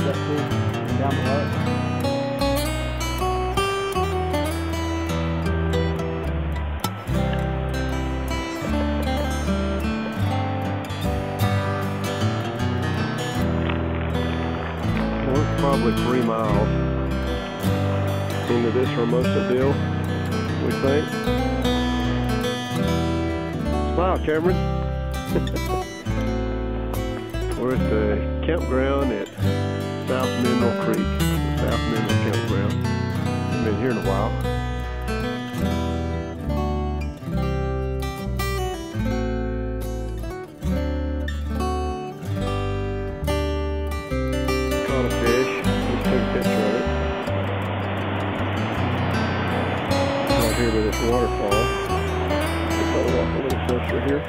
that pool down below. Probably 3 miles into this Hermosa deal, we think. Smile, Cameron. We're at the campground at South Mineral Creek, the South Mineral Campground. Been here in a while. Here to this waterfall. I'll walk a little closer here.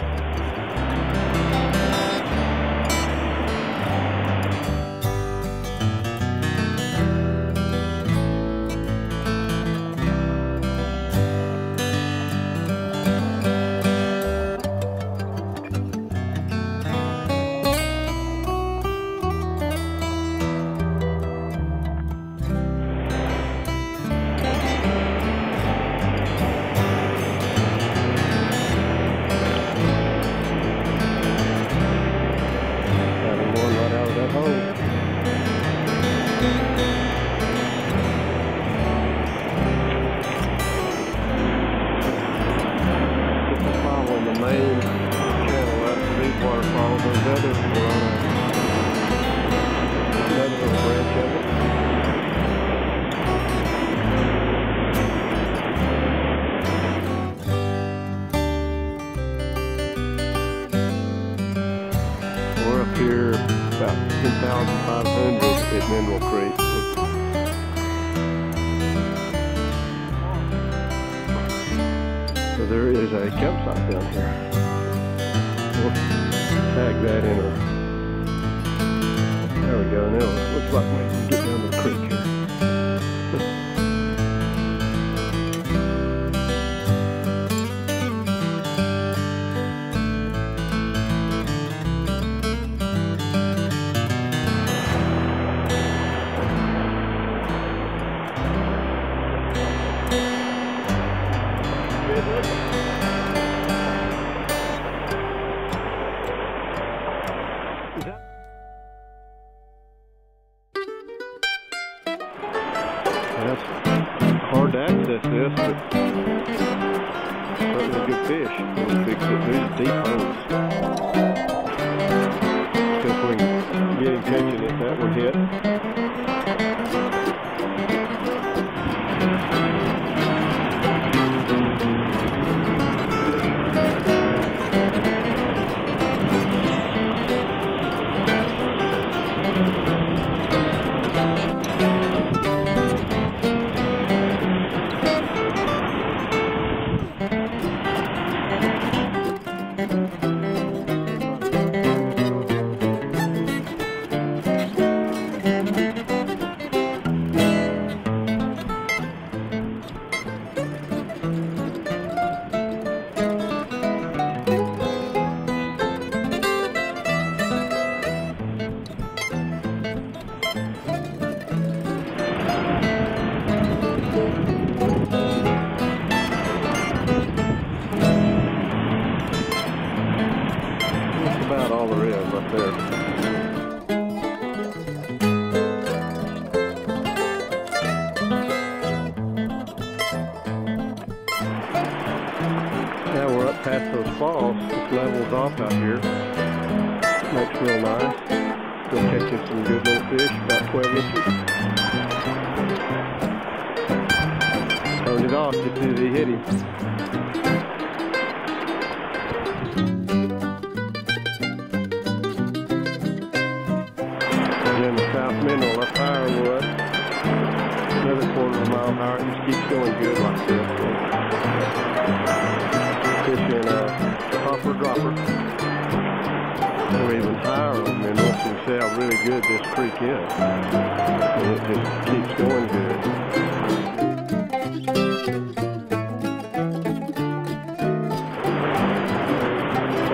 Main channel up to these waterfalls. Those others were on another little branch of it. We're up here about 10,500 at Mineral Creek. So there is a campsite down here. We'll tag that in. There we go. Now it looks like we can get down to the creek here. That's hard to access this, but certainly good fish. These deep holes. See if we can get him catching it. That one hit. About all there is right there. Now we're up past those falls. This levels off out here. Looks real nice. Still catching some good little fish, about 12 inches. Turned it off just as he hit him. In the South Mineral up higher wood, another quarter of a mile higher. It just keeps going good like this. Fishing a popper dropper. We're even higher on Mineral, so you see how really good this creek is. And it just keeps going good.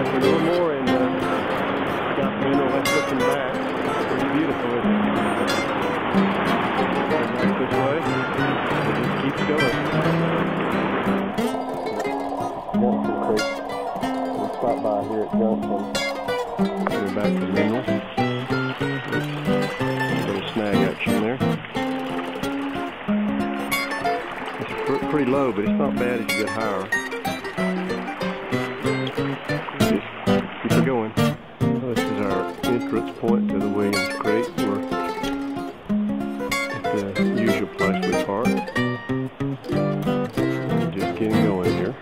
A little more in South Mineral. That's looking back. It's beautiful, isn't it? going. Johnson Creek. We'll stop by here at Johnson. Go back to Mineral. A little snag action there. It's pretty low, but it's not bad as you get higher. Just keep it going. This is our entrance point to the Williams Creek. We're at the usual place we park. Just getting going here.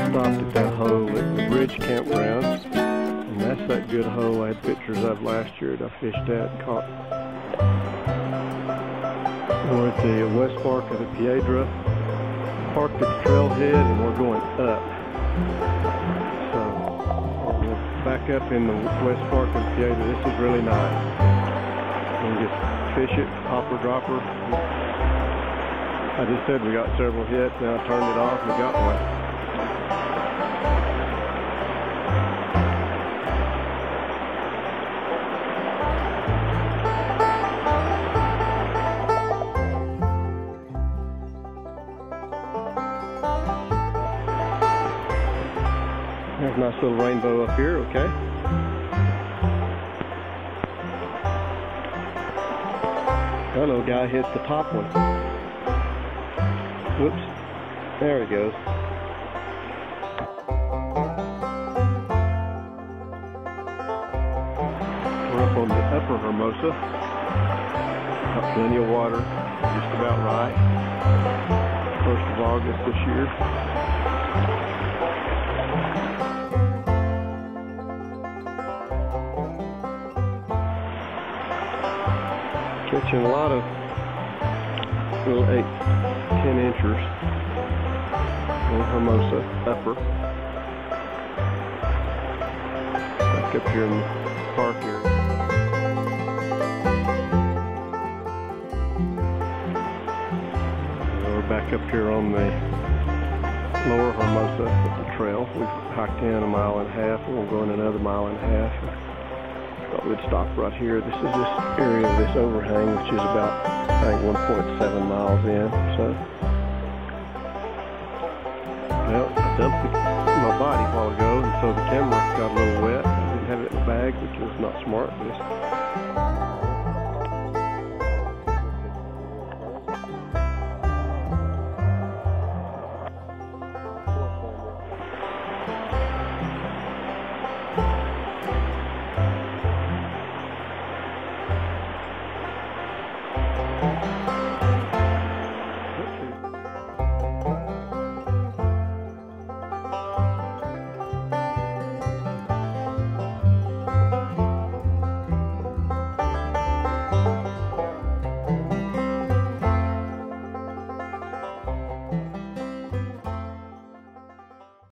Stopped at that hole at the Bridge Campground, and that's that good hole I had pictures of last year that I fished at and caught. We're at the west fork of the Piedra, parked at the trailhead, and we're going up. So we're back up in the west fork of the Piedra. This is really nice. We can just fish it, hopper dropper. I just said we got several hits, now I turned it off and we got one. There's a nice little rainbow up here, okay? Hello, guy hits the top one. Whoops. There he goes. We're up on the upper Hermosa. Got plenty of water, just about right. 1st of August this year. Catching a lot of little 8-10 inchers on Hermosa upper. Back up here in the park area. We're back up here on the lower Hermosa at the trail. We've hiked in 1.5 miles and we'll go in another 1.5 miles. Thought we'd stop right here. This is this area of this overhang, which is about, I think, 1.7 miles in. So, well, I dumped my body a while ago, and so the camera got a little wet. I didn't have it in the bag, which was not smart. Just